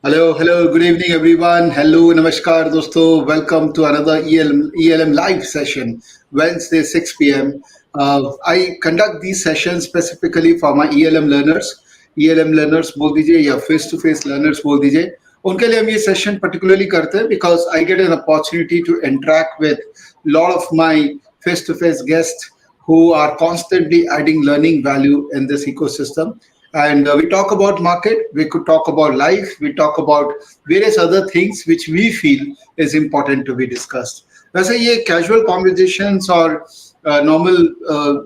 Hello, good evening everyone. Hello, namaskar dosto. Welcome to another ELM live session, Wednesday 6 p.m. I conduct these sessions specifically for my ELM learners. ELM learners बोल दीजिए या face to face learners बोल दीजिए. उनके लिए हम ये session particularly करते हैं because I get an opportunity to interact with lot of my face to face guests who are constantly adding learning value in this ecosystem. And we talk about market, we could talk about life, we talk about various other things which we feel is important to be discussed. वैसे ये casual conversations और normal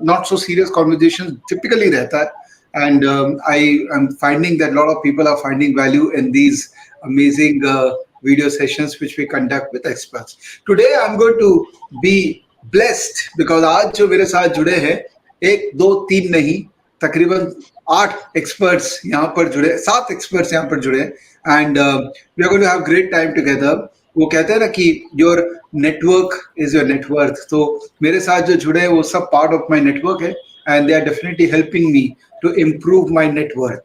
not so serious conversations typically रहता है. And I am finding that a lot of people are finding value in these amazing video sessions which we conduct with experts. Today I'm going to be blessed because आज जो मेरे साथ जुड़े हैं एक दो तीन नहीं तकरीबन 8 एक्सपर्ट्स यहाँ पर जुड़े 7 एक्सपर्ट्स यहाँ पर जुड़े and we are going to have great time together. वो कहते हैं ना कि your network is your net worth. तो मेरे साथ जो जुड़े हैं वो सब पार्ट ऑफ माय नेटवर्क है and they are definitely helping me to improve my net worth.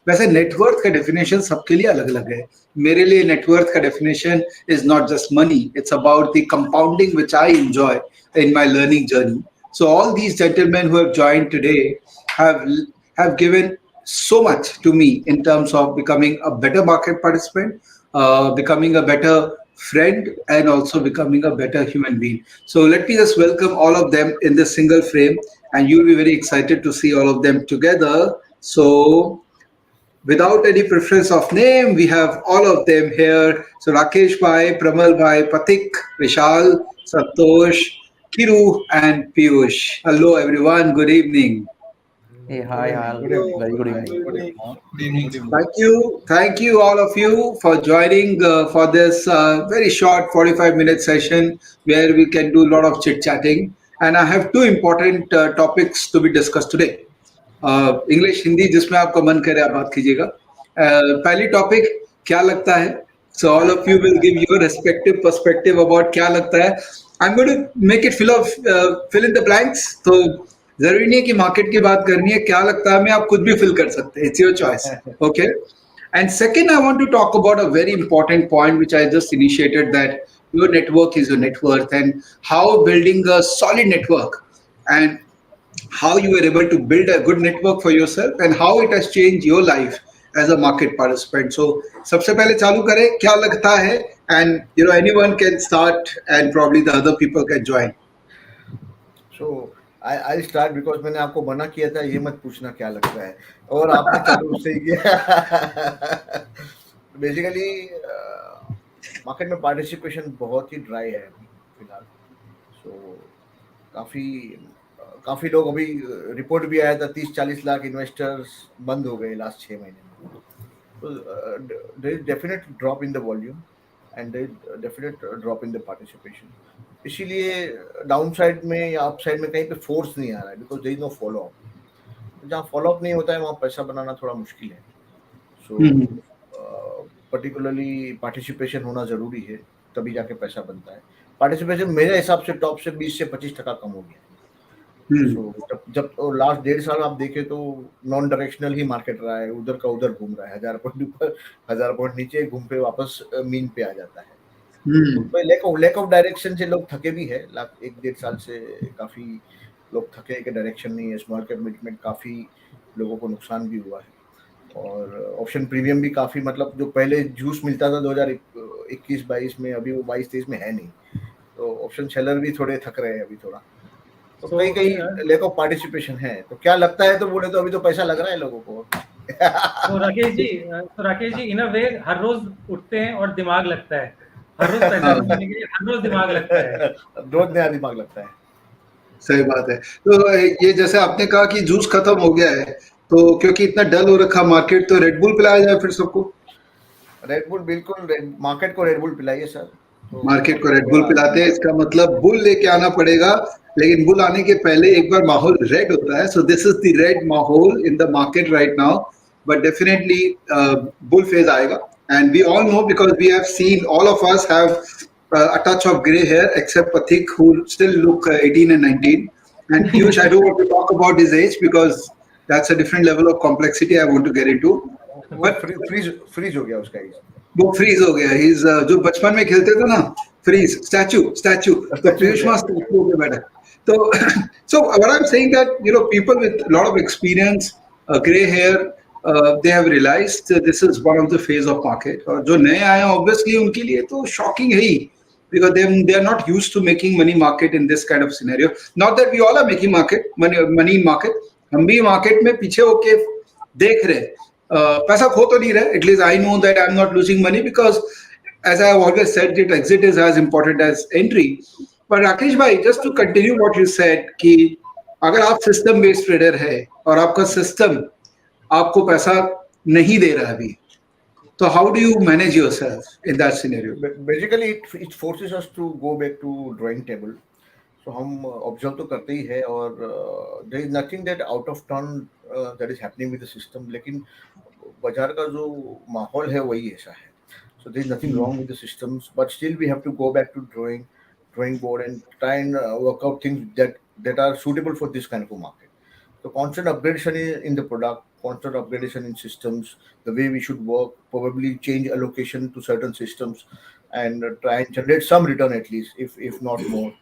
वैसे नेटवर्थ का डेफिनेशन सबके लिए अलग अलग है. मेरे लिए नेटवर्थ का definition is not just money, it's about the compounding which I enjoy in my learning journey. So all these gentlemen who have joined today have given so much to me in terms of becoming a better market participant, becoming a better friend, and also becoming a better human being. So let me just welcome all of them in this single frame, and you'll be very excited to see all of them together. So without any preference of name, we have all of them here. So Rakesh Bhai, Pramal Bhai, Patik, Vishal, Santosh, Kiru and Piyush. Hello everyone, good evening. Hey, hi, very good evening. Thank you all of you for joining for this very short 45-minute session where we can do a lot of chit chatting. And I have two important topics to be discussed today. English, Hindi, जिसमें आपका मन करे आप बात कीजिएगा. पहली topic क्या लगता है? So all of you will give your respective perspective about क्या लगता है. I'm going to make it fill in the blanks. तो जरूरी नहीं है कि मार्केट की बात करनी है. क्या लगता है मैं आप खुद भी फिल कर सकते हैं. It's your choice. Okay. And second, I want to talk about a very important point which I just initiated, that your network is your net worth, and how building a solid network and how you were able to build a good network for yourself and how it has changed your life as a market participant. So सबसे पहले चालू करें क्या लगता है, and anyone can start and probably the other people can join. So I'll start because मैंने आपको मना किया था ये मत पूछना क्या लगता है और आपने चालू उससे किया. बेसिकली मार्केट में पार्टिसिपेशन बहुत ही ड्राई है फिलहाल. सो काफी लोग, अभी रिपोर्ट भी आया था 30-40 लाख इन्वेस्टर्स बंद हो गए लास्ट 6 महीने में. There is definite drop in the volume and there is definite drop in the participation. इसीलिए डाउन साइड में या अप साइड में कहीं पे फोर्स नहीं आ रहा है because there is no follow up. जहाँ फॉलो अप नहीं होता है वहाँ पैसा बनाना थोड़ा मुश्किल है. सो पर्टिकुलरली पार्टिसिपेशन होना जरूरी है, तभी जाके पैसा बनता है. पार्टिसिपेशन मेरे हिसाब से टॉप से 20 से 25% कम हो गया. So, जब लास्ट 1.5 साल आप देखें तो नॉन डायरेक्शनल ही मार्केट रहा है. उधर का उधर घूम रहा है. 1000 पॉइंट ऊपर 1000 पॉइंट नीचे घूम पे वापस मीन पे आ जाता है. तो लैक ऑफ डायरेक्शन से लोग थके भी है. 1.5 साल से काफी लोग थके कि डायरेक्शन नहीं है. स्मॉल कैप मिड में काफी लोगों को नुकसान भी हुआ है और ऑप्शन प्रीमियम भी काफी, मतलब जो पहले जूस मिलता था 2021-22 में, अभी वो 22-23 में है नहीं. तो ऑप्शन सेलर भी थोड़े थक रहे हैं अभी थोड़ा. तो कहीं लैक ऑफ पार्टिसिपेशन है. तो क्या लगता है तो बोले तो अभी तो पैसा लग रहा है लोगों को. तो राकेश जी इन अ वे हर रोज उठते हैं और दिमाग लगता है. हर रोज पैसा कमाने के लिए हर रोज दिमाग लगता है. रोज नया दिमाग लगता है. सही बात है. तो ये जैसे आपने कहा कि जूस खत्म हो गया है, तो क्योंकि इतना डल हो रखा मार्केट, तो रेड बुल पिलाया जाए फिर सबको. रेड बुल बिल्कुल, मार्केट को रेड बुल पिलाइए सर. मार्केट को रेड बुल पिलाते हैं, इसका मतलब बुल लेके आना पड़ेगा. लेकिन बुल आने के पहले एक बार माहौल रेड होता है. So this is the red माहौल in the market right now, but definitely bull phase आएगा. And we all know because we have seen, all of us have a touch of gray hair except Pathik, who still look 18 and 19. And Piyush, I don't want to talk about his age because that's a different level of complexity I want to get into. But freeze हो गया उसका age. वो freeze हो गया. He's जो बचपन में खेलते थे ना, फ्रीज, स्टैचू, तो पीयूष मां स्टैचू हो गया बैठा. तो so what I'm saying that people with a lot of experience, gray hair, they have realized this is one of the phase of market. और जो नए आए हैं obviously उनके लिए तो shocking है ही, because they are not used to making money market in this kind of scenario. Not that we all are making money in market. हम भी market में पीछे होके देख रहे हैं. पैसा खो तो नहीं रहे. At least I know that I'm not losing money, because as I have always said, that exit is as important as entry. But Rakesh bhai, just to continue what you said, कि अगर आप system based trader है और आपका system आपको पैसा नहीं दे रहा अभी, तो how do you manage yourself in that scenario? Basically it forces us to go back to drawing table. So हम ऑब्जर्व तो करते ही है, और there is nothing that out of turn that is happening with the system. लेकिन बाजार का जो माहौल है वही ऐसा है. So there is nothing wrong with the systems, but still we have to go back to drawing board and try and work out things that are suitable for this kind of a market. So constant upgradation in the product, constant upgradation in systems, the way we should work, probably change allocation to certain systems, and try and generate some return at least, if not more.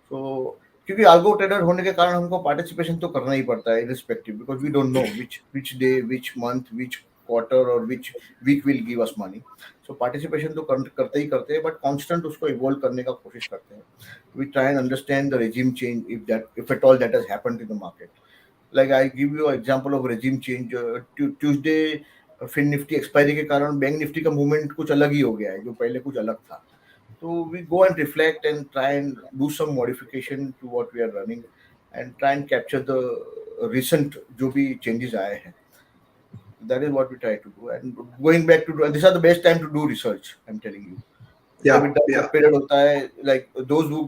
So क्योंकि algo trader होने के कारण हमको participation तो करना ही पड़ता है irrespective, because we don't know which day, which month, which quarter or which week will give us money. So participation तो करते ही करते हैं, but constant उसको evolve करने का कोशिश करते हैं. We try and understand the regime change, if at all that has happened in the market. Like I give you an example of regime change. Tuesday Fin Nifty expiry के कारण Bank Nifty का movement कुछ अलग ही हो गया है, जो पहले कुछ अलग था. So we go and reflect and try and do some modification to what we are running, and try and capture the recent जो भी changes आए हैं. That is what we try to do. And going back to these are the best time to do research, I'm telling you. Yeah. Period होता है, like those who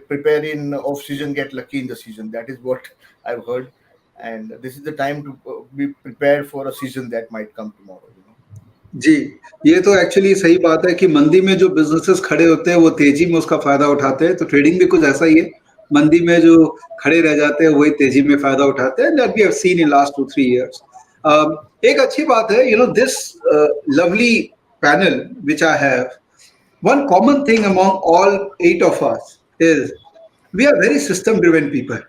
prepare in off season get lucky in the season. That is what I've heard, and this is the time to be prepared for a season that might come tomorrow. जी, ये तो actually सही बात है कि मंदी में जो businesses खड़े होते हैं वो तेजी में उसका फायदा उठाते हैं. तो ट्रेडिंग भी कुछ ऐसा ही है. मंदी में जो खड़े रह जाते हैं वही तेजी में फायदा उठाते हैं. That we have seen in last 2-3 years. एक अच्छी बात है, this lovely panel which I have, one common thing among all 8 of us is we are very system driven people.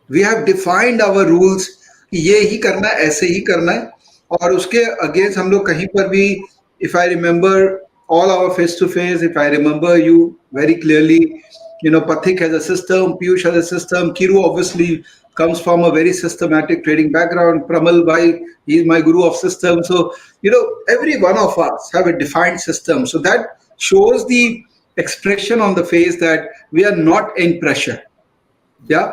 We have defined our rules कि ये ही करना है, ऐसे ही करना है, और उसके अगेंस्ट हम लोग कहीं पर भी, if I remember all our face to face, if I remember you very clearly, Pathik has a system, Piyush has a system, Kiru obviously comes from a very systematic trading background, Pramal bhai, he is my guru of system. So every one of us have a defined system, so that shows the expression on the face that we are not in pressure. Yeah,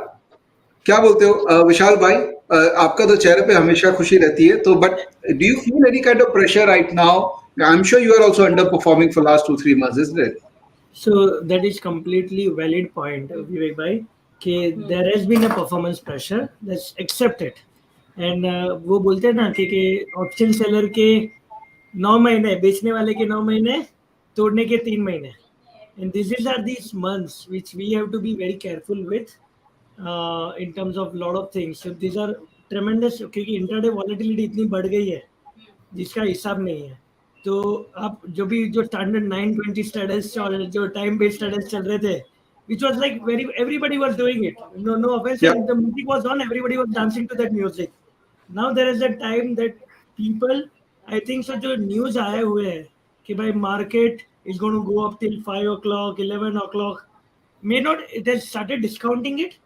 क्या बोलते हो विशाल भाई? आपका तो चेहरे पे हमेशा खुशी रहती है, तो but do you feel any kind of pressure right now? I'm sure you are also underperforming for last 2-3 months, isn't it? So that is completely valid point, Vivek bhai. कि there has been a performance pressure, let's accept it. And वो बोलते हैं ना कि option seller के 9 महीने, बेचने वाले के 9 महीने, तोड़ने के 3 महीने. And these are these months which we have to be very careful with in terms of lot of things. So these are tremendous, क्योंकि इंट्राडे वॉलेटिलिटी इतनी बढ़ गई है जिसका हिसाब नहीं है. तो आप जो स्टैंडर्ड 920 स्टेटस और जो टाइम बेस्ड स्टेटस चल रहे थे, which was like everybody was doing it. No offense. Yeah. The music was on, everybody was dancing to that music. Now there is a time that people, I think so, जो news आए हुए हैं कि भाई market is going to go up till 5 o'clock, 11 o'clock. May not, it has started discounting it,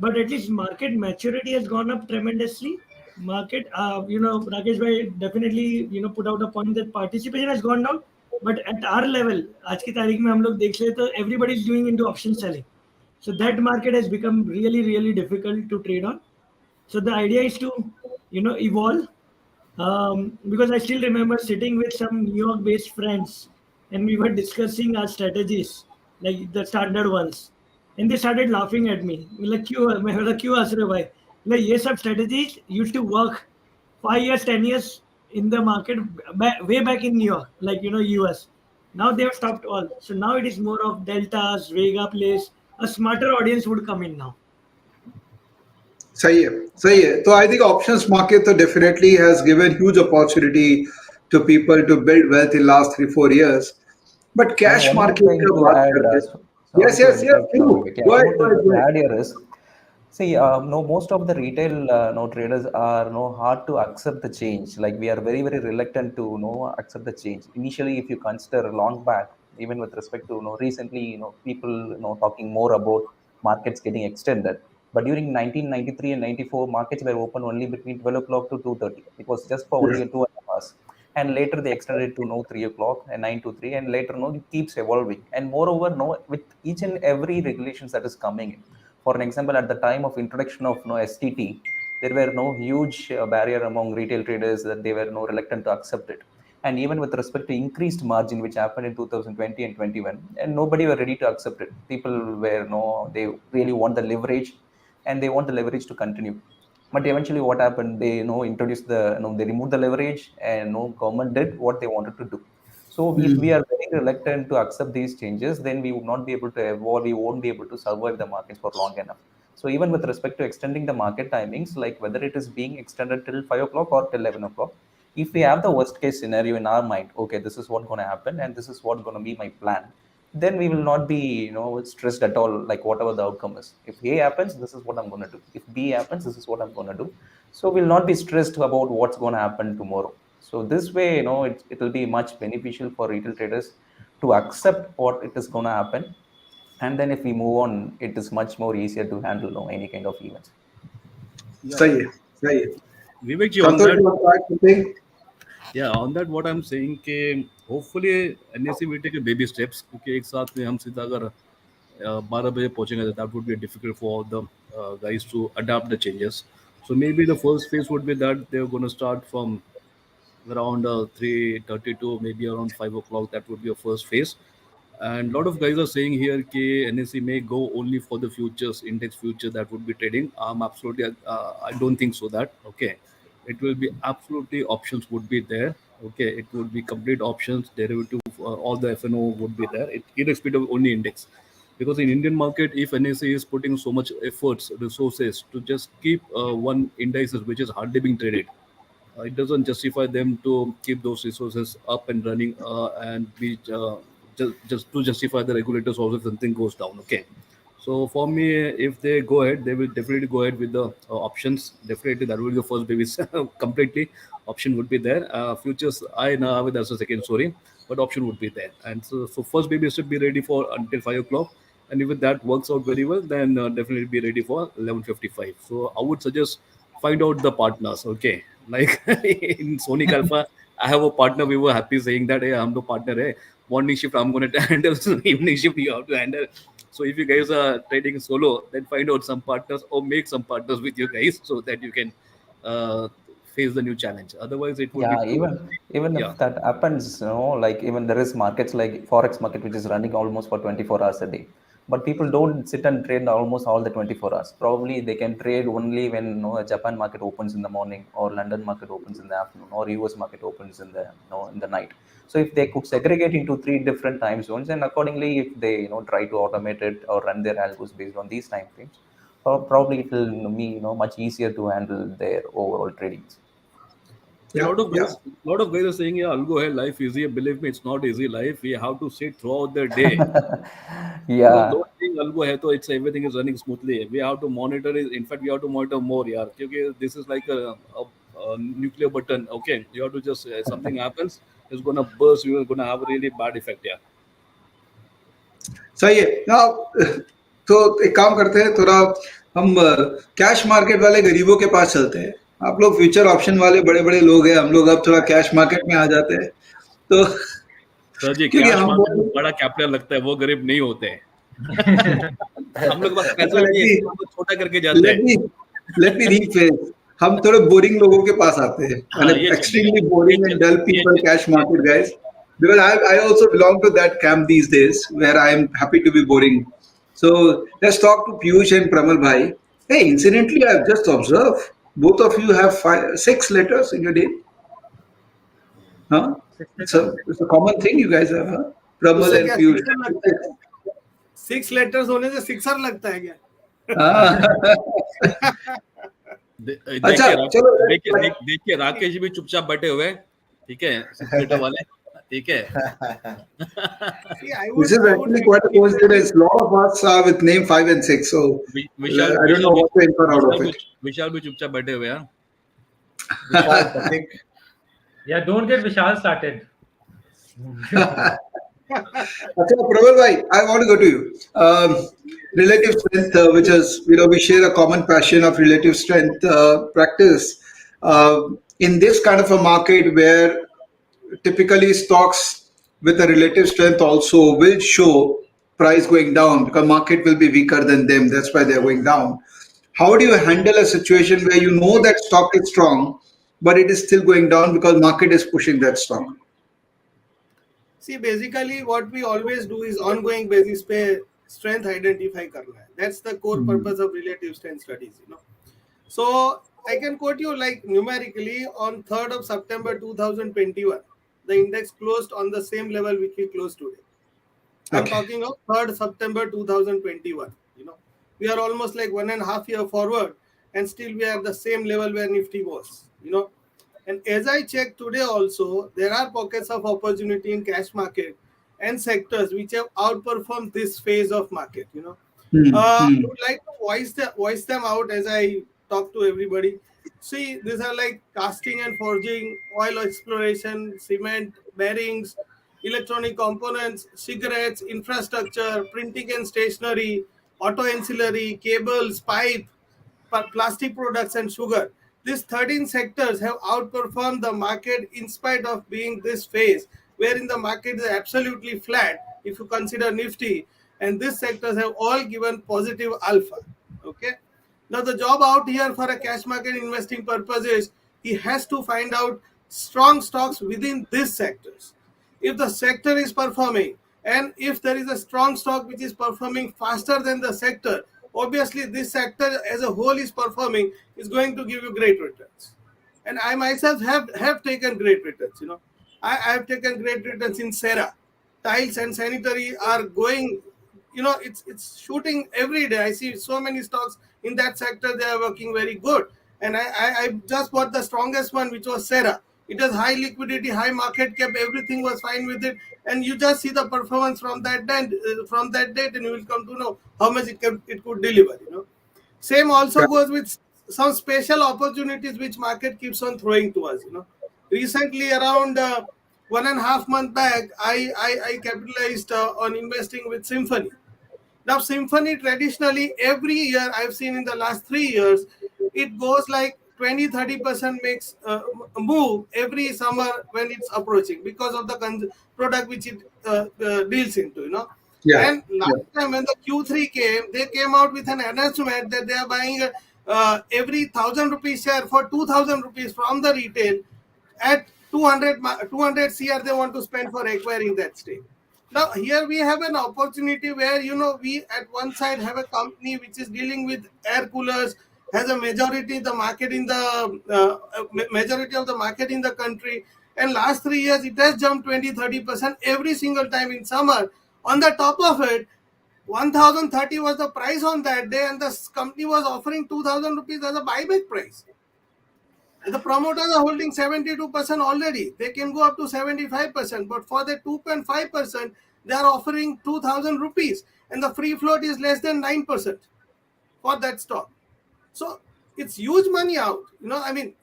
but at least market maturity has gone up tremendously. Market, Rakesh bhai definitely, put out a point that participation has gone down. But at our level, आज की तारीख में हम लोग देख ले तो everybody is doing into option selling. So that market has become really, really difficult to trade on. So the idea is to, evolve. Because I still remember sitting with some New York-based friends, and we were discussing our strategies, like the standard ones, and they started laughing at me. Like, क्यों हंस रहे हो भाई? Like ये सब strategies used to work 5 years, 10 years in the market way back in New York, like US. Now they have stopped all. So now it is more of deltas, Vega plays. A smarter audience would come in now. सही है. तो I think options market तो definitely has given huge opportunity to people to build wealth in last 3-4 years. But cash one more market thing का to बात add, करते हैं. sorry Yes, to yes, yes. interrupt, Go Vivek. Yeah, ahead, one go more ahead, thing go to ahead. add here is, see, no, most of the retail no traders are no hard to accept the change. Like we are very very reluctant to accept the change. Initially, if you consider long back, even with respect to recently, people talking more about markets getting extended. But during 1993 and 94, markets were open only between 12 o'clock to 2:30. It was just for only Yes. 2.5 hours. And later they extended to 3 o'clock and 9 to 3, and later it keeps evolving. And moreover, with each and every regulations that is coming in. For an example, at the time of introduction of STT, there were no huge barrier among retail traders that they were reluctant to accept it. And even with respect to increased margin, which happened in 2020 and 21, and nobody were ready to accept it. People were they really want the leverage, and they want the leverage to continue. But eventually, what happened? They introduced the they removed the leverage, and government did what they wanted to do. So if we are very reluctant to accept these changes, then we would not be able to evolve. We won't be able to survive the markets for long enough. So even with respect to extending the market timings, like whether it is being extended till 5 o'clock or till 11 o'clock, if we have the worst case scenario in our mind, okay, this is what's going to happen, and this is what's going to be my plan, then we will not be stressed at all, like whatever the outcome is. If A happens, this is what I'm going to do. If B happens, this is what I'm going to do. So we'll not be stressed about what's going to happen tomorrow. So this way, it will be much beneficial for retail traders to accept what it is going to happen. And then if we move on, it is much more easier to handle any kind of events. सही है, सही है. Vivek ji, on Santosh, that, you want to add something? yeah, on that what I'm saying कि hopefully NSE will take a baby steps, क्योंकि एक साथ में हम सीधा अगर 12 बजे पहुंचेंगे, that would be difficult for all the guys to adapt the changes. So maybe the first phase would be that they're going to start from around 3:30 to maybe around 5 o'clock. That would be a first phase. And a lot of guys are saying here that NSE may go only for the futures, index future that would be trading. Absolutely, I don't think so. That okay, it will be absolutely options would be there. Okay, it would be complete options, derivative, all the FNO would be there. It irrespective of only index, because in Indian market, if NSE is putting so much efforts, resources to just keep one indices which is hardly being traded, it doesn't justify them to keep those resources up and running and be just to justify the regulators also if something goes down. Okay, so for me, if they go ahead, they will definitely go ahead with the options. Definitely, that will be the first baby. Completely, option would be there. Futures, I know that's a second story, but option would be there. And so first baby should be ready for until 5 o'clock. And if that works out very well, then definitely be ready for 11:55. So I would suggest find out the partners. Okay, like in Sony Alpha, I have a partner. We were happy saying that, hey, I'm the partner. Hey, morning shift I'm going to handle. So evening shift you have to handle. So if you guys are trading solo, then find out some partners or make some partners with you guys so that you can face the new challenge. Otherwise, it would Yeah, be too. even Yeah. if that happens, like even there is markets like forex market which is running almost for 24 hours a day, but people don't sit and trade almost all the 24 hours. Probably they can trade only when a Japan market opens in the morning, or London market opens in the afternoon, or US market opens in the in the night. So if they could segregate into 3 different time zones, and accordingly if they try to automate it or run their algos based on these time frames, probably it will be much easier to handle their overall tradings. So Yeah, yeah. a lot of guys are saying, yeah, I'll go ahead, life easy. Believe me, it's not easy life. We have to sit throughout the day. Because Yeah. don't think Algo hai to it's everything is running smoothly. We have to monitor it. In fact, we have to monitor more, yeah. Because this is like a nuclear button. Okay, you have to just something happens, it's gonna burst. You're gonna have a really bad effect, yeah. सही है. Now, तो एक काम करते हैं, थोड़ा हम cash market वाले गरीबों के पास चलते हैं. आप लोग फ्यूचर ऑप्शन वाले बड़े बड़े लोग हैं, हम लोग अब थोड़ा कैश मार्केट में आ जाते हैं. तो सर जी, क्योंकि कैश हम मार्केट में बड़ा कैपिटल लगता है, वो गरीब नहीं होते हैं. हम लोग के पास पैसा नहीं है, हम लोग छोटा करके जाते लेट हैं. मी रीफ्रेज. हम थोड़े बोरिंग लोगों के पास आते हैं, हाँ, ये एक्सट्रीमली चलिए, boring and dull people, cash market guys. Because I also belong to that camp these days where I am happy to be boring. So let's talk to Piyush and Pramal bhai. Hey, incidentally, I've just observed both of you have 6 letters in your name. Huh? It's a common thing you guys have, huh? Pramal उससे and क्या Piyush. Sixer लगता है? 6 letters होने से sixer लगता है क्या? अच्छा, चलो. देखिए राकेश भी चुपचाप बैठे हुए हैं. ठीक है, 6 letter वाले, ठीक है. See, I This would, is I would actually quite a recommend coincidence. A lot of us are with name 5 and 6, so we shall I don't know what to infer out of it. we shall be चुपचाप बैठे हुए हैं. विशाल प्रतीक Yeah, don't get Vishal started. Okay, Prabal bhai, I want to go to you. Relative strength, which is, we share a common passion of relative strength practice. In this kind of a market where typically stocks with a relative strength also will show price going down because market will be weaker than them. That's why they're going down. How do you handle a situation where you know that stock is strong, but it is still going down because market is pushing that stock? See, basically, what we always do is ongoing basis पे strength identify करना है. That's the core purpose of relative strength studies. So I can quote you like numerically on 3rd of September 2021, the index closed on the same level which we closed today. I'm Okay. talking of 3rd September 2021. We are almost like 1.5 years forward, and still we are at the same level where Nifty was. And as I check today also, there are pockets of opportunity in cash market and sectors which have outperformed this phase of market. I would like to voice them out as I talk to everybody. See, these are like casting and forging, oil exploration, cement, bearings, electronic components, cigarettes, infrastructure, printing and stationery, auto ancillary, cables, pipe, plastic products, and sugar. These 13 sectors have outperformed the market in spite of being this phase, wherein the market is absolutely flat if you consider Nifty, and these sectors have all given positive alpha. Okay. Now the job out here for a cash market investing purpose is he has to find out strong stocks within these sectors. If the sector is performing, and if there is a strong stock which is performing faster than the sector, obviously this sector as a whole is performing, is going to give you great returns. And I myself have taken great returns. I have taken great returns in Sera. Tiles and sanitary are going, it's shooting every day. I see so many stocks in that sector, they are working very good. And I just bought the strongest one, which was Sera. It has high liquidity, high market cap, everything was fine with it. And you just see the performance from that date, and you will come to know how much it could deliver. Same also goes with some special opportunities which market keeps on throwing to us. Recently, around 1.5 months back, I capitalized on investing with Symphony. Now, Symphony traditionally every year I've seen in the last 3 years, it goes like 20-30% makes move every summer when it's approaching because of the product which it deals into. Yeah. And last time when the Q3 came, they came out with an announcement that they are buying every 1,000 rupees share for 2,000 rupees from the retail at 200 CR they want to spend for acquiring that stake. Now here we have an opportunity where we at one side have a company which is dealing with air coolers, has a majority of the market in the country, and last 3 years it has jumped 20-30% every single time in summer. On the top of it, 1,030 was the price on that day, and the company was offering 2,000 rupees as a buyback price. The promoters are holding 72% already. They can go up to 75%, but for the 2.5%, they are offering 2,000 rupees, and the free float is less than 9% for that stock. So it's huge money out.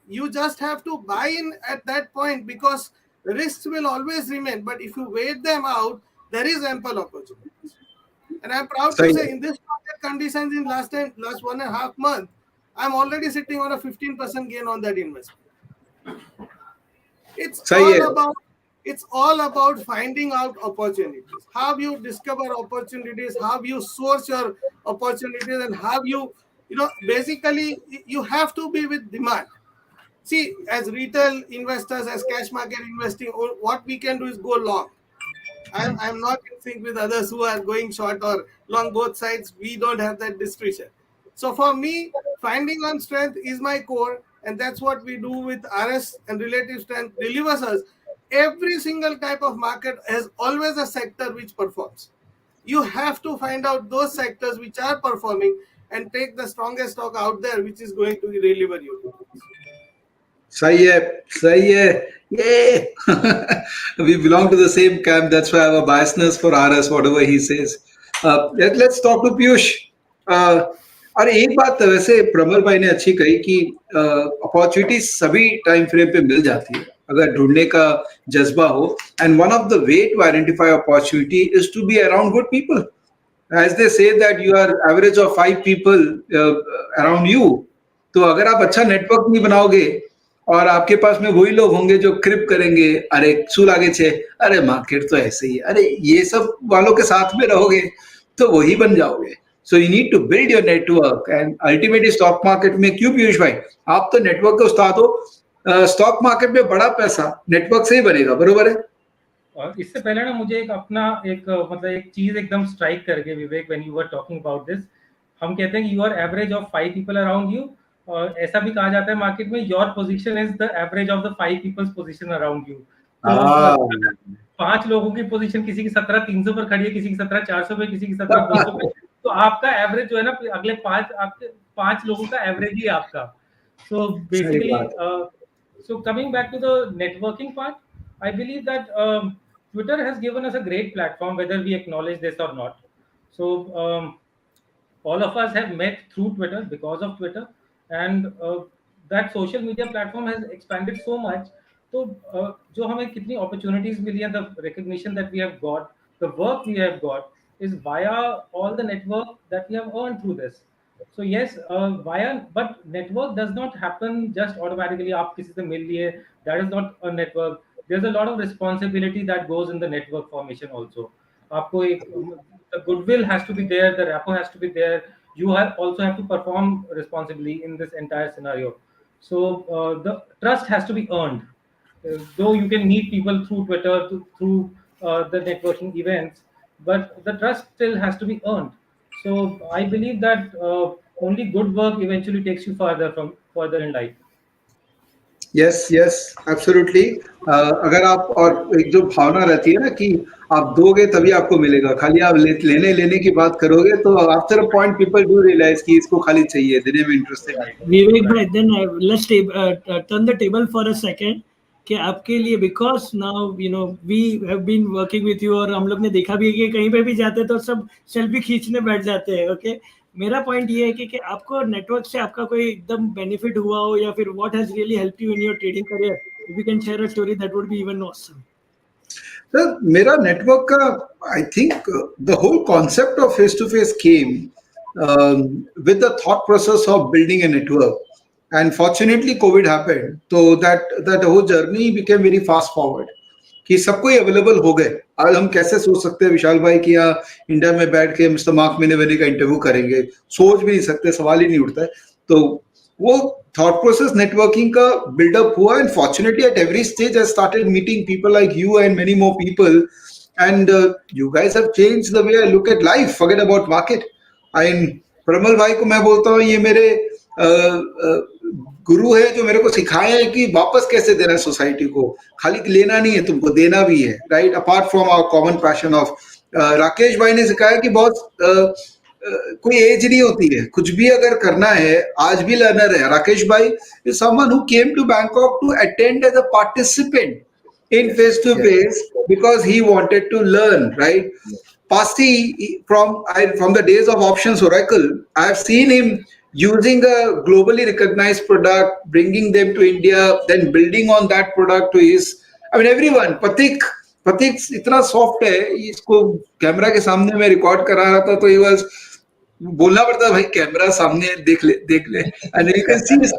You just have to buy in at that point because risks will always remain. But if you wait them out, there is ample opportunities. And I'm proud to say in this market conditions in last 1.5 months, I'm already sitting on a 15% gain on that investment. It's all about finding out opportunities. How you discover opportunities, how you source your opportunities, and how you basically you have to be with demand. See, as retail investors, as cash market investing, what we can do is go long. I'm not in sync with others who are going short or long, both sides. We don't have that discretion. So for me, finding on strength is my core, and that's what we do with RS, and relative strength delivers us. Every single type of market has always a sector which performs. You have to find out those sectors which are performing and take the strongest stock out there which is going to deliver you. सही है Yay! We belong to the same camp. That's why I have a biasness for RS, whatever he says. Let's talk to Piyush. और एक बात वैसे प्रमल भाई ने अच्छी कही कि अपॉर्चुनिटी सभी टाइम फ्रेम पे मिल जाती है अगर ढूंढने का जज्बा हो and one of the way to identify opportunity is to be around good people as they say that you are average of 5 people around you तो अगर आप अच्छा नेटवर्क नहीं बनाओगे और आपके पास में वही लोग होंगे जो क्रिप करेंगे अरे सूल आगे छे अरे मार्केट तो ऐसे ही अरे ये सब वालों के साथ में रहोगे तो वही बन जाओगे so you need to build your network and ultimately stock market में क्यों पीयूष भाई आप तो नेटवर्क के उस्ताद हो स्टॉक मार्केट में बड़ा पैसा नेटवर्क से ही बनेगा बरोबर है इससे पहले ना मुझे एक अपना मतलब एक चीज एकदम स्ट्राइक करके Vivek when you were talking about this हम कहते हैं कि you are average of 5 people around you और ऐसा भी कहा जाता है मार्केट में your position is the average of the 5 people's position around you तो 5 लोगों की पोजीशन किसी की 17,300 पर खड़ी है किसी की 17,400 पे किसी की 17,200 पे तो आपका एवरेज जो है ना अगले 5 लोगों का एवरेज ही आपका so basically so coming back to the networking part I believe that Twitter has given us a great platform, whether we acknowledge this or not. So all of us have met through Twitter because of Twitter, and that social media platform has expanded so much. So जो हमें कितनी opportunities मिली हैं, the recognition that we have got, the work we have got is via all the network that we have earned through this. So yes, but network does not happen just automatically. आप किसी से मिल लिए, that is not a network. There's a lot of responsibility that goes in the network formation also. आपको एक the goodwill has to be there, the rapport has to be there. You also have to perform responsibly in this entire scenario. So the trust has to be earned. Though you can meet people through Twitter, through the networking events, but the trust still has to be earned. So I believe that only good work eventually takes you further in life. Yes yes absolutely अगर आप और एक जो भावना रहती है ना कि आप दोगे तभी आपको मिलेगा खाली आप लेने की बात करोगे तो after a point people do realise कि इसको खाली चाहिए देने में इंटरेस्टेड है विवेक भाई then let's turn the table for a second कि आपके लिए because now you know we have been working with you और हम लोग ने देखा भी है कि कहीं पे भी जाते हैं तो सब सेल्फी खींचने बैठ जाते हैं ओके मेरा पॉइंट ये है कि आपको नेटवर्क से आपका कोई एकदम बेनिफिट हुआ हो या फिर what has really helped you in your trading career if you can share a story that would be even awesome sir मेरा नेटवर्क का I think the whole concept of face to face came with the thought process of building a network and fortunately covid happened so that whole journey became very fast forward कि सबको ही available हो गए आज हम कैसे सोच सकते हैं विशाल भाई कि यहाँ इंडिया में बैठ के मिस्टर मार्क मिनेवेनी का इंटरव्यू करेंगे सोच भी नहीं सकते सवाल ही नहीं उठता है तो वो थॉट प्रोसेस नेटवर्किंग का बिल्डअप हुआ and fortunately at every stage I started meeting people like you and many more people and you guys have changed the way I look at life forget about market and Prabal भाई को मैं बोलता हूँ ये मेरे गुरु है जो मेरे को सिखाए हैं कि वापस कैसे देना है सोसाइटी को खाली लेना नहीं है तुमको देना भी है right apart from our common passion of Rakesh भाई ने सिखाया कि बहुत कोई एज नहीं होती है कुछ भी अगर करना है आज भी लर्नर है राकेश भाई is someone who came to Bangkok to attend as a participant in face to face because he wanted to learn right Pasi from the days of options oracle I have seen him using a globally recognized product bringing them to India then building on that product to his I mean everyone Patik इतना soft है इसको camera के सामने मैं record करा रहा था तो he was बोलना पड़ता भाई कैमरा सामने देख ले and you can see it's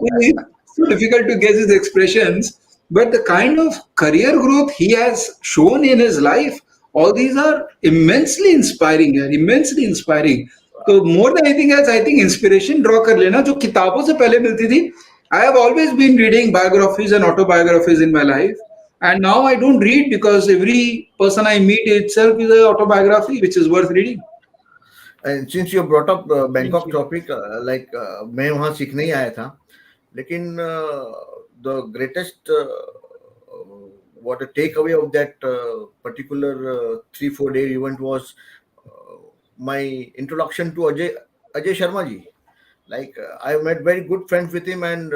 so difficult to guess his expressions but the kind of career growth he has shown in his life all these are immensely inspiring तो more than anything else I think inspiration draw कर लेना जो किताबों से पहले मिलती थी I have always been reading biographies and autobiographies in my life and now I don't read because every person I meet itself is an autobiography which is worth reading and since you brought up Bangkok topic मैं वहाँ सीखने ही आया था लेकिन the greatest what a takeaway of that particular 3-4 day event was my introduction to Ajay Sharma ji. I met very good friends with him and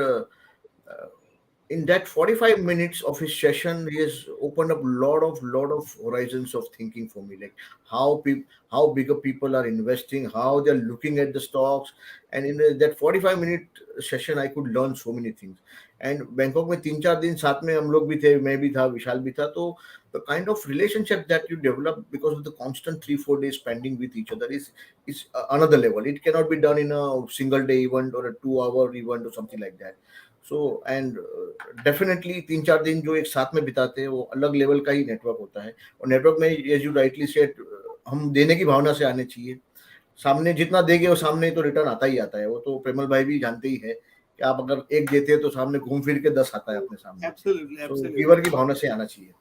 in that 45 minutes of his session, he has opened up lot of horizons of thinking for me, like how bigger people are investing, how they're looking at the stocks. And in that 45-minute session, I could learn so many things. And Bangkok में 3-4 दिन साथ में हम लोग भी थे, मैं भी था, विशाल भी था. तो the kind of relationship that you develop because of the constant 3-4 days spending with each other is another level. It cannot be done in a single day event or a 2-hour event or something like that. So and definitely 3-4 दिन जो एक साथ में बिताते हैं वो अलग level का ही नेटवर्क होता है. और नेटवर्क में as you rightly said, हम देने की भावना से आने चाहिए. सामने जितना देंगे वो सामने तो रिटर्न आता ही आता है. वो तो प्रेमल भाई भी जानते ही है कि आप अगर एक देते हैं तो सामने घूम फिर के 10 आता है अपने सामने. Absolutely. गिवर की भावना से आना चाहिए.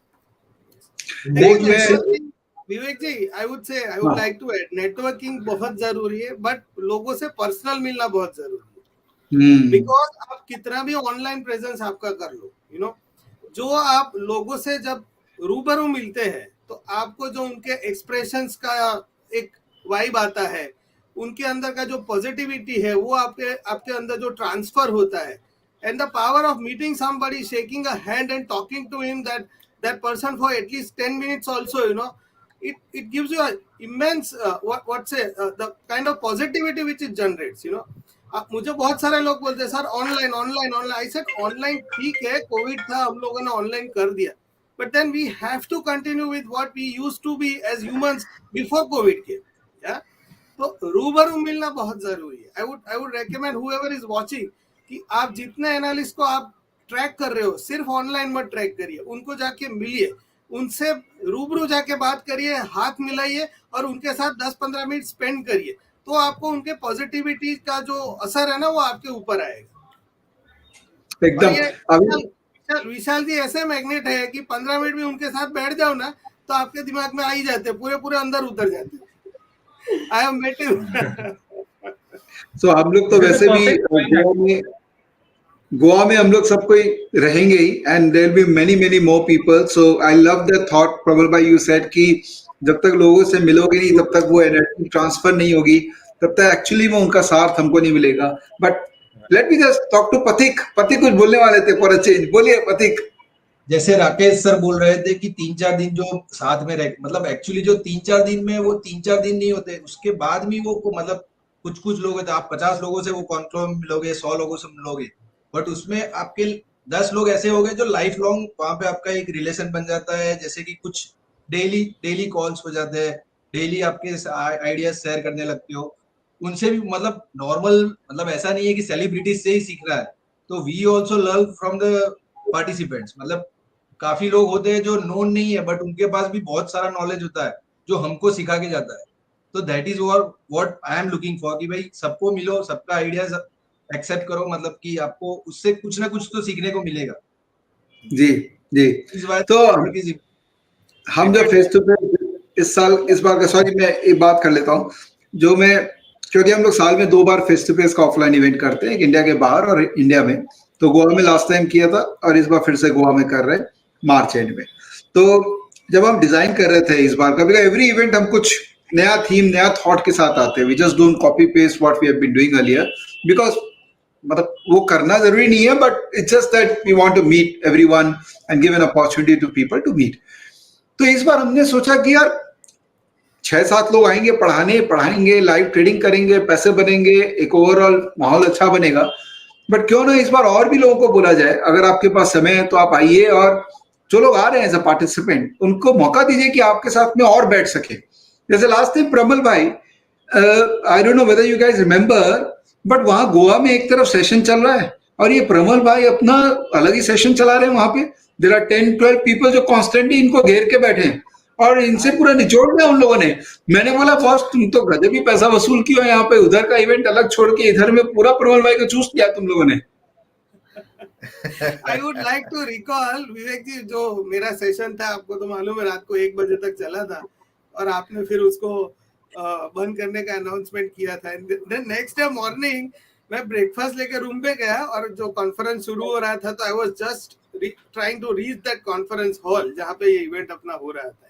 विवेक जी, I would like to add, networking बहुत जरूरी है, बट लोगों से पर्सनल मिलना बहुत जरूरी है. बिकॉज आप कितना भी ऑनलाइन प्रेजेंस आपका कर लो, यू नो, जो आप लोगों से जब रूबरू मिलते हैं तो आपको जो उनके एक्सप्रेशंस का एक वाइब आता है, उनके अंदर का जो पॉजिटिविटी है वो आपके अंदर जो ट्रांसफर होता है, and the power of meeting somebody, shaking a hand and talking to him that person for at least 10 minutes also, you know, it gives you a immense the kind of positivity which it generates, you know. मुझे बहुत सारे लोग बोलते हैं sir online. I said online ठीक है, Covid था, हम लोगों ने ऑनलाइन कर दिया, but then we have to continue with what we used to be as humans before Covid के. तो रूबरू मिलना बहुत जरूरी है. I would recommend whoever is watching कि आप जितने एनालिस्ट को आप ट्रैक कर रहे हो, सिर्फ ऑनलाइन मत ट्रैक करिए, उनको जाके मिलिए, उनसे रूबरू जाके बात करिए, हाथ मिलाइए और उनके साथ 10-15 मिनट स्पेंड करिए, तो आपको उनके पॉजिटिविटी का जो असर है ना वो आपके ऊपर आएगा एकदम. विशाल जी ऐसे मैग्नेट है कि 15 मिनट भी उनके साथ बैठ जाओ ना तो आपके दिमाग में आ ही जाते, पूरे अंदर उतर जाते. I am met him. So हम लोग तो वैसे भी गोवा में हम लोग सब कोई रहेंगे ही, and there will be many more people. So I love the thought Prabal भाई यू सेड कि जब तक लोगों से मिलोगे नहीं तब तक वो एनर्जी ट्रांसफर नहीं होगी, तब तक एक्चुअली में उनका साथ हमको नहीं मिलेगा. But let me just talk to Pathik कुछ बोलने वाले थे फॉर अ चेंज. बोलिए पथिक. जैसे राकेश सर बोल रहे थे कि 3-4 दिन जो साथ में रह, मतलब एक्चुअली जो 3-4 दिन में वो 3-4 दिन नहीं होते, उसके बाद भी वो मतलब कुछ लोग होते, आप 50 लोगों से वो कॉन्फ्रेंस में मिलोगे, 100 लोगों से मिलोगे, बट उसमें आपके 10 लोग ऐसे हो गए जो लाइफ लॉन्ग वहां पे आपका एक रिलेशन बन जाता है. जैसे कि कुछ डेली कॉल्स हो जाते हैं, डेली आपके आइडियाज शेयर करने लगते हो उनसे भी. मतलब नॉर्मल, मतलब ऐसा नहीं है कि सेलिब्रिटीज से ही सीख रहा है, तो we also learn from the participants. मतलब काफी लोग होते हैं जो नोन नहीं है बट उनके पास भी बहुत सारा नॉलेज होता है जो हमको सिखा के जाता है. तो that is what I am looking for, कि भाई सबको मिलो, सबका आइडियाज एक्सेप्ट करो, मतलब कि आपको उससे कुछ ना कुछ तो सीखने को मिलेगा. जी. तो हम जब फेस टू फेस इस बार का, सॉरी मैं एक बात कर लेता हूँ, जो मैं, क्योंकि हम लोग साल में 2 बार फेस टू फेस का ऑफलाइन इवेंट करते हैं, इंडिया के बाहर और इंडिया में. तो गोवा में लास्ट टाइम किया था और इस बार फिर से गोवा में कर रहे हैं मार्च एंड में. तो जब हम डिजाइन कर रहे थे इस बार का, बिकॉज एवरी इवेंट हम कुछ नया थीम, नया थॉट के साथ आते हैं. We just don't copy paste what we have been doing earlier, because मतलब वो करना जरूरी नहीं है, but it's just that we want to meet everyone and give an opportunity to people to meet. तो इस बार हमने सोचा कि यार 6-7 लोग आएंगे, पढ़ाएंगे, लाइव ट्रेडिंग करेंगे, पैसे बनेंगे, एक ओवरऑल माहौल अच्छा बनेगा. बट क्यों ना इस बार और भी लोगों को बोला जाए, अगर आपके पास समय है तो आप आइए, और जो लोग आ रहे हैं एज अ पार्टिसिपेंट उनको मौका दीजिए कि आपके साथ में और बैठ सके. जैसे लास्ट टाइम प्रमल भाई, I don't know whether you guys remember, but वहां गोवा में एक तरफ सेशन चल रहा है और ये प्रमल भाई अपना अलग ही सेशन चला रहे हैं. वहां पे देयर आर 10-12 पीपल जो कॉन्स्टेंटली इनको घेर के बैठे हैं और इनसे पूरा निचोड़ दिया उन लोगों ने. मैंने बोला बॉस तुम तो गजब ही पैसा वसूल किया, यहाँ पे उधर का इवेंट अलग छोड़ के इधर में पूरा प्रमल भाई को चूस लिया तुम लोगों ने. I would like to recall Vivek ji, जो मेरा सेशन था आपको तो मालूम है रात को 1 बजे तक चला था और आपने फिर उसको बंद करने का अनाउंसमेंट किया था. देन नेक्स्ट डे मॉर्निंग मैं ब्रेकफास्ट लेके रूम पे गया और जो कॉन्फ्रेंस शुरू हो रहा था तो I was just trying to reach that conference hall जहाँ पे ये इवेंट अपना हो रहा था.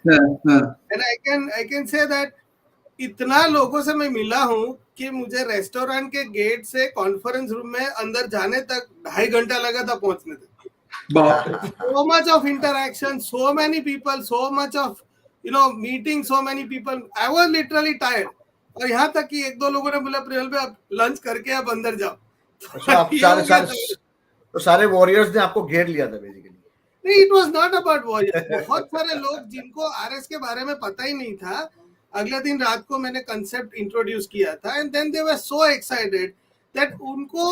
And I can say that इतना लोगों से मैं मिला हूँ कि मुझे रेस्टोरेंट के गेट से कॉन्फ्रेंस रूम में अंदर जाने तक 2.5 घंटा लगा था पहुंचने तक. So much of interaction, so many people, so much of meeting so many people. I was literally tired. और यहाँ तक कि एक दो लोगों ने बोला प्रियल भाई आप लंच करके आप अंदर जाओ. अच्छा, आप सारे वॉरियर्स ने आपको घेर लिया था बेसिकली. नहीं, it was not about warriors. बहुत सारे लोग जिनको आरएस के बारे में पता ही नहीं था, अगले दिन रात को मैंने कंसेप्ट इंट्रोड्यूस किया था, and then they were so excited that उनको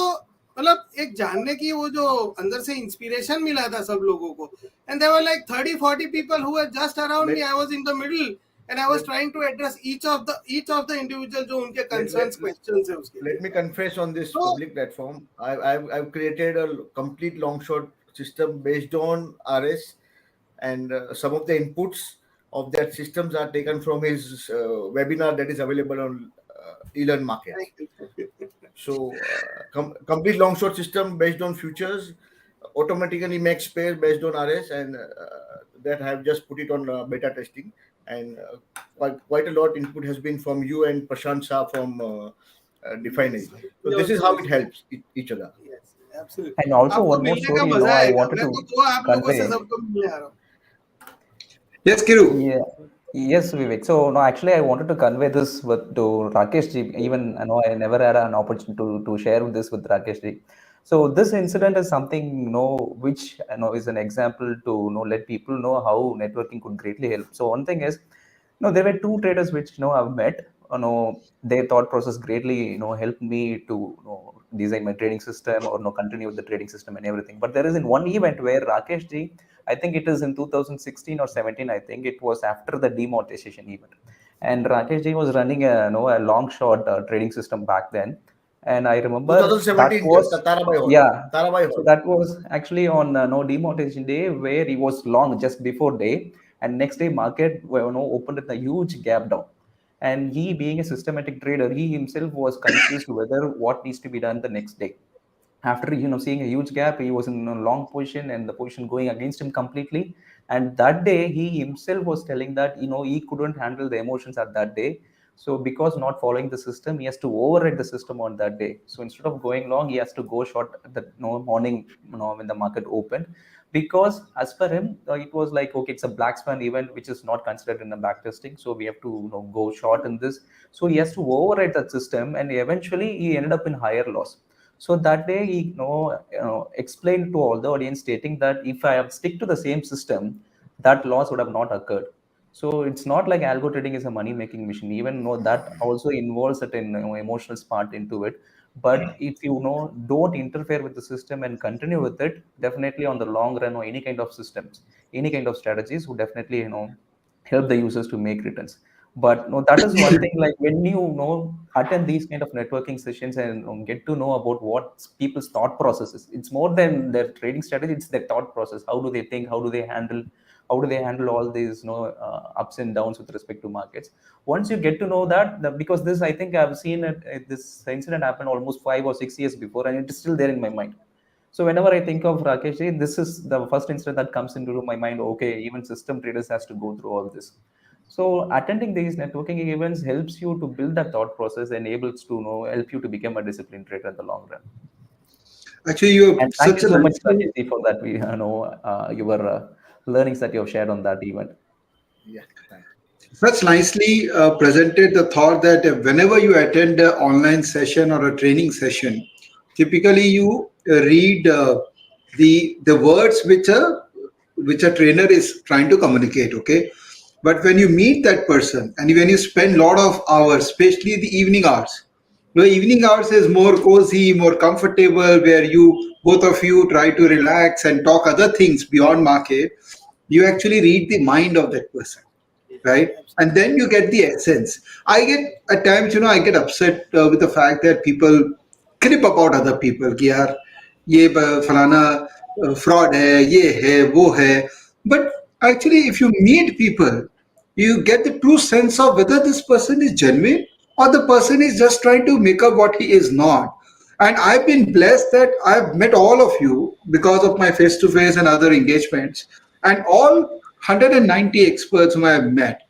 मतलब एक जानने की वो जो अंदर से इंस्पिरेशन मिला था सब लोगों को, and there were like 30-40 people who were just around me. I was in the middle and I was trying to address each of the individual जो उनके concerns questions है उसके. Let me confess on this public platform, I've created a complete long shot system based on RS, and some of the inputs of that systems are taken from his webinar that is available on eLearn Market. So complete long shot system based on futures automatically makes pair based on RS, and that I have just put it on beta testing, and quite a lot input has been from you and Prashant Shah from Define It. So this is how it helps each other. Yes, absolutely. And also one more story, I wanted to convey. Yes, Kiru. Yeah. Yes, Vivek. So no, actually, I wanted to convey this to Rakesh ji. Even I know I never had an opportunity to share this with Rakesh ji. So this incident is something which is an example to let people know how networking could greatly help. So one thing is, there were two traders which I've met. Their thought process greatly helped me to design my trading system or continue with the trading system and everything. But there is in one event where Rakesh ji, I think it is in 2016 or 17. I think it was after the demonetization event, and Rakesh ji was running a long short trading system back then. And I remember 2017 that was, Tarabai Hall. yeah. Tarabai Hall. So that was actually on demonetization day, where he was long just before day, and next day market opened at a huge gap down. And he, being a systematic trader, he himself was confused whether what needs to be done the next day. After seeing a huge gap, he was in a long position and the position going against him completely. And that day he himself was telling that he couldn't handle the emotions at that day. So because not following the system, he has to override the system on that day. So instead of going long, he has to go short at the morning, when the market opened. Because as per him, it was like, okay, it's a black swan event, which is not considered in the backtesting. So we have to go short in this. So he has to override that system, and eventually he ended up in higher loss. So that day he explained to all the audience, stating that if I have stick to the same system, that loss would have not occurred. So it's not like algo trading is a money making machine. Even that also involves certain emotional part into it. But if you don't interfere with the system and continue with it, definitely on the long run, or any kind of systems, any kind of strategies would definitely help the users to make returns. But that is one thing, like when you attend these kind of networking sessions and get to know about what people's thought processes, it's more than their trading strategy, it's their thought process. How do they think? How do they handle all these ups and downs with respect to markets? Once you get to know that, because this, I think I've seen this incident happened almost 5 or 6 years before, and it is still there in my mind. So whenever I think of Rakesh, this is the first incident that comes into my mind. Okay, even system traders has to go through all this. So attending these networking events helps you to build that thought process, and able to help you to become a disciplined trader in the long run. Actually, you and thank you so much, Rakesh, for that. We your learnings that you have shared on that event. Yeah, such nicely presented the thought that whenever you attend an online session or a training session, typically you read the words which a trainer is trying to communicate. Okay. But when you meet that person and when you spend a lot of hours, especially the evening hours, evening hours is more cozy, more comfortable, where both of you try to relax and talk other things beyond market. You actually read the mind of that person, right? And then you get the essence. I get at times, I get upset with the fact that people crib about other people. Ki yaar, ye falana fraud hai, ye hai, wo hai. But actually, if you meet people, you get the true sense of whether this person is genuine or the person is just trying to make up what he is not. And I've been blessed that I've met all of you because of my face-to-face and other engagements. And all 190 experts whom I have met,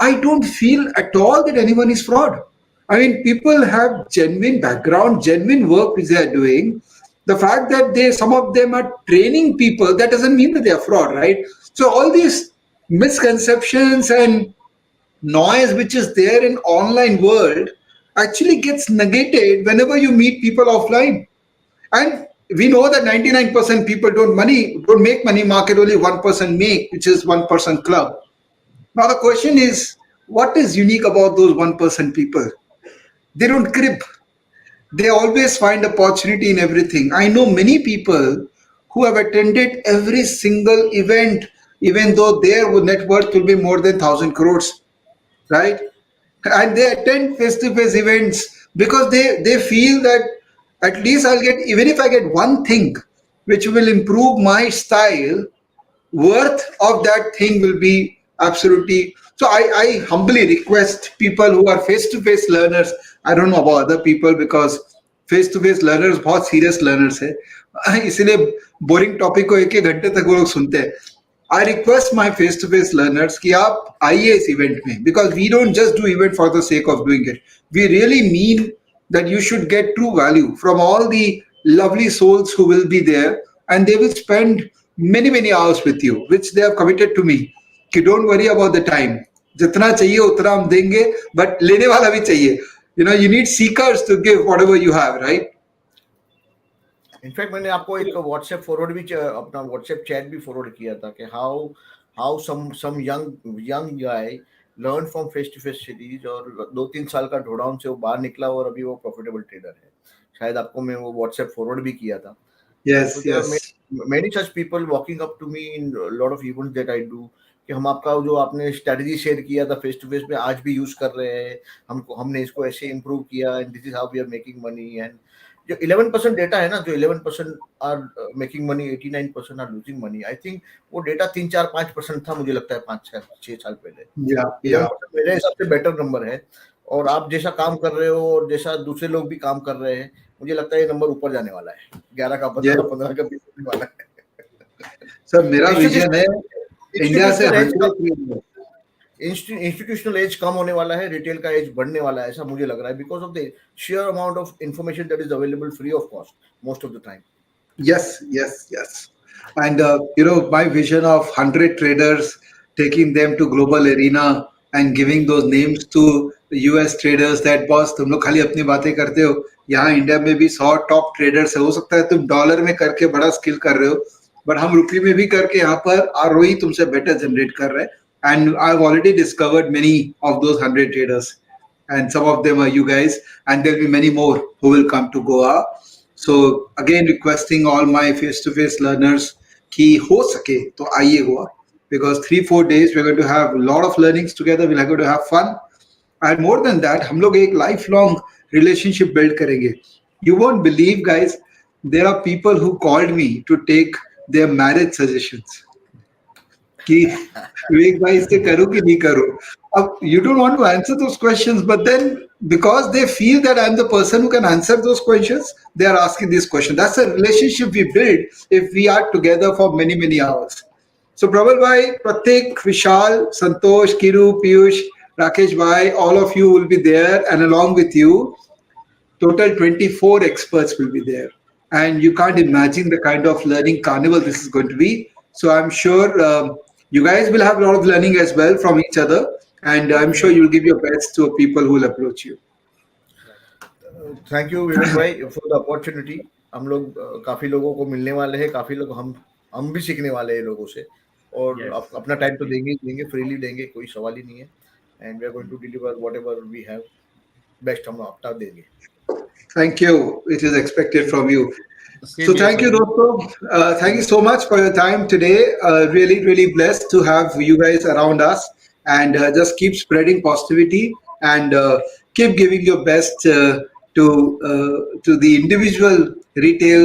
I don't feel at all that anyone is fraud. I mean, people have genuine background, genuine work which they are doing. The fact that some of them are training people, that doesn't mean that they are fraud, right? So all these misconceptions and noise which is there in online world actually gets negated whenever you meet people offline. And we know that 99% people don't make money, market only 1% make, which is 1% club. Now the question is, what is unique about those 1% people? They don't crib. They always find opportunity in everything. I know many people who have attended every single event, even though their net worth will be more than 1,000 crores, right? And they attend face-to-face events because they feel that at least I'll get, even if I get one thing which will improve my style, worth of that thing will be absolutely. So I humbly request people who are face-to-face learners, I don't know about other people because face-to-face learners बहुत serious learners है, इसलिए boring topic को एक एक घंटे तक वो लोग सुनते हैं. I request my face-to-face learners कि आप आइए इस event में, because we don't just do event for the sake of doing it. We really mean that you should get true value from all the lovely souls who will be there, and they will spend many hours with you, which they have committed to me कि don't worry about the time, जितना चाहिए उतना हम देंगे, but लेने वाला भी चाहिए. You know, you need seekers to give whatever you have, right? In fact मैंने आपको एक व्हाट्सएप फॉरवर्ड भी अपना व्हाट्सएप चैट भी फॉरवर्ड किया था कि how some young guy learn from face to face series, और 2-3 साल का ढोडाउन से वो बाहर निकला और अभी वो प्रॉफिटेबल ट्रेडर है. शायद आपको मैं वो व्हाट्सएप फॉरवर्ड भी किया था. Yes, yes. Many such people walking up to me in a lot of events that I do कि हम आपका जो आपने स्ट्रेटजी शेयर किया था फेस टू फेस पे आज भी यूज कर रहे हैं, हमने इसको ऐसे इंप्रूव किया, and this is how we are making money. And जो 11% डेटा है ना, जो 11% are making money, 89% are losing money, I think वो डेटा 3-4-5% था, मुझे लगता है 5-6 साल पहले. 11% मेरे हिसाब से बेटर नंबर है. और आप जैसा काम कर रहे हो और जैसा दूसरे लोग भी काम कर रहे हैं, मुझे लगता है ये नंबर ऊपर जाने वाला है. 11 का 15 का 20 होने वाला है. सर मेरा विजन है इंडिया से इंस्टीट्यूशनल एज कम होने वाला है, रिटेल का एज बढ़ने वाला है, ऐसा मुझे लग रहा है, because of the share amount of information that is available free of cost most of the time. Yes. And you know, my vision of 100 traders, taking them to global arena and giving those names to US traders, that boss तुम लोग खाली अपनी बातें करते हो, यहाँ India में भी 100 टॉप ट्रेडर्स है. हो सकता है तुम डॉलर में करके बड़ा स्किल कर रहे हो, बट हम रुपये में भी करके यहाँ पर ROE तुमसे बेटर जनरेट कर रहे हैं. And I've already discovered many of those 100 traders, and some of them are you guys, and there'll be many more who will come to Goa. So again, requesting all my face-to-face learners कि हो सके तो आइए Goa, because 3-4 days we're going to have a lot of learnings together. We're going to have fun, and more than that, हम लोग एक lifelong relationship build करेंगे. You won't believe, guys, there are people who called me to take their marriage suggestions. कि विवेक भाई इससे करूं कि नहीं करूं. अब you don't want to answer those questions, but then because they feel that I'm the person who can answer those questions, they are asking these questions. That's a relationship we build if we are together for many hours. So Prabal bhai, Pratik, Vishal, Santosh, Kiru, Piyush, Rakesh bhai, all of you will be there, and along with you, total 24 experts will be there. And you can't imagine the kind of learning carnival this is going to be. So I'm sure you guys will have a lot of learning as well from each other, and I'm sure you'll give your best to people who will approach you. Thank you विवेक भाई for the opportunity. हम लोग काफी लोगों को मिलने वाले हैं, काफी लोग हम भी सीखने वाले हैं लोगों से, और अपना टाइम तो देंगे फ्रीली देंगे, कोई सवाल ही नहीं है. And we are going to deliver whatever we have best हम अपना देंगे. Thank you. It is expected from you. So thank you, Dosto. Thank you so much for your time today. Really blessed to have you guys around us, and just keep spreading positivity, and keep giving your best to the individual retail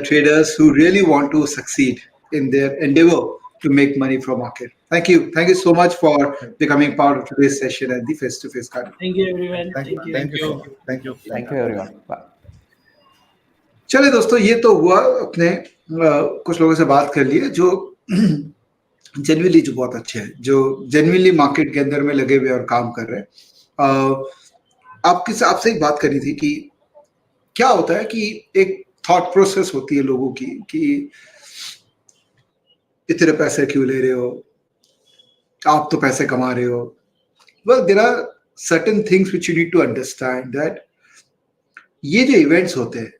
traders who really want to succeed in their endeavor to make money from market. Thank you so much for becoming part of today's session at the face-to-face card. Thank you, everyone. Thank you everyone. Bye. चलिए दोस्तों, ये तो हुआ, अपने कुछ लोगों से बात कर लिए जो जेन्युइनली जो बहुत अच्छे हैं, जो जेन्युइनली मार्केट के अंदर में लगे हुए और काम कर रहे हैं. आपसे एक बात करनी थी कि क्या होता है कि एक थॉट प्रोसेस होती है लोगों की कि इतने पैसे क्यों ले रहे हो, आप तो पैसे कमा रहे हो. Well, there are certain things which you need to understand that ये जो इवेंट्स होते हैं,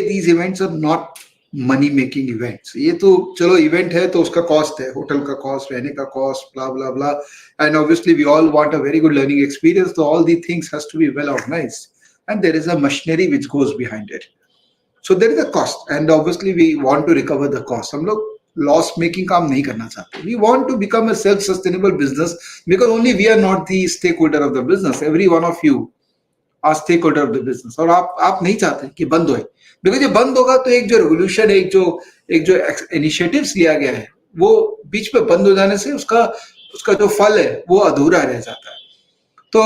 these events are not money making events. ये तो चलो इवेंट है तो उसका कॉस्ट है, होटल का कॉस्ट, रहने का cost, blah blah blah, and obviously we all want a very good learning experience, so all these things has to be well organized and there is a machinery which goes behind it. So there is a cost and obviously we want to recover the cost. हम लोग loss making काम नहीं करना चाहते. We want to become a self-sustainable business because only we are not the stakeholder of the business. Every one of you are stakeholder of the business. और आप नहीं चाहते कि बंद होए, because ये बंद होगा तो एक जो रेवोल्यूशन, एक जो इनिशिएटिव्स लिया गया है वो बीच में बंद हो जाने से उसका जो फल है वो अधूरा रह जाता है. तो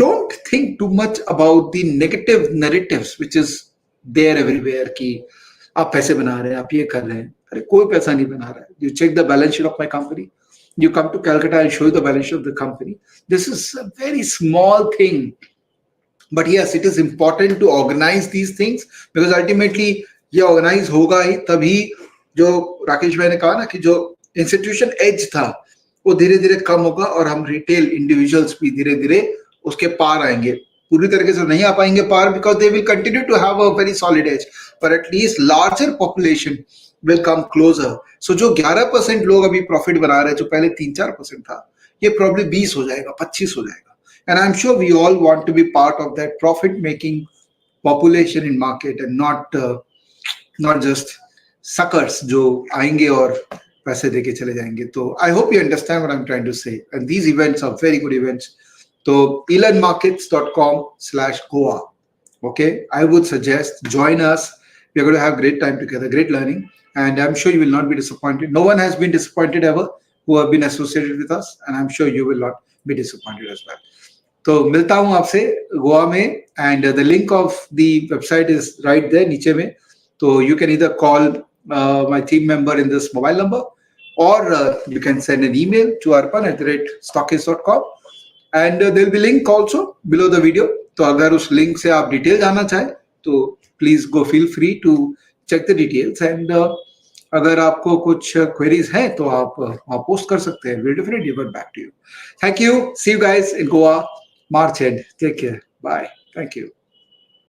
don't think too much about the negative narratives which is there everywhere कि आप पैसे बना रहे हैं, आप ये कर रहे हैं. अरे कोई पैसा नहीं बना रहा है. You check the balance sheet of my company. You come to Calcutta, I'll show you the balance sheet of the company. This is a very small thing. But yes, it is important to organize these things because ultimately ये organize होगा ही तभी. जो राकेश भाई ने कहा ना कि जो institution edge था वो धीरे धीरे कम होगा और हम retail individuals भी धीरे धीरे उसके पार आएंगे. पूरी तरीके से नहीं आ पाएंगे पार because they will continue to have a very solid edge, but at least larger population will come closer. So जो 11% लोग अभी profit बना रहे हैं जो पहले 3-4% था, ये probably 20 हो जाएगा, 25 हो जाएगा. And I'm sure we all want to be part of that profit-making population in market and not just suckers जो आएंगे और पैसे देके चले जाएंगे. तो I hope you understand what I'm trying to say. And these events are very good events. So elanmarkets.com/Goa. Okay, I would suggest join us. We're going to have great time together, great learning, and I'm sure you will not be disappointed. No one has been disappointed ever who have been associated with us, and I'm sure you will not be disappointed as well. तो मिलता हूँ आपसे गोवा में and the link of the website is right there नीचे में. तो you can either call my team member in this mobile number or you can send an email to arpan@stockist.com and there will be link also below the video. तो अगर उस link से आप detail जानना चाहें तो please go feel free to check the details and अगर आपको कुछ क्वेरीज हैं तो आप वहाँ पोस्ट कर सकते हैं. Will definitely revert back to you. Thank you. See you guys in Goa March end. Take care. Bye. Thank you.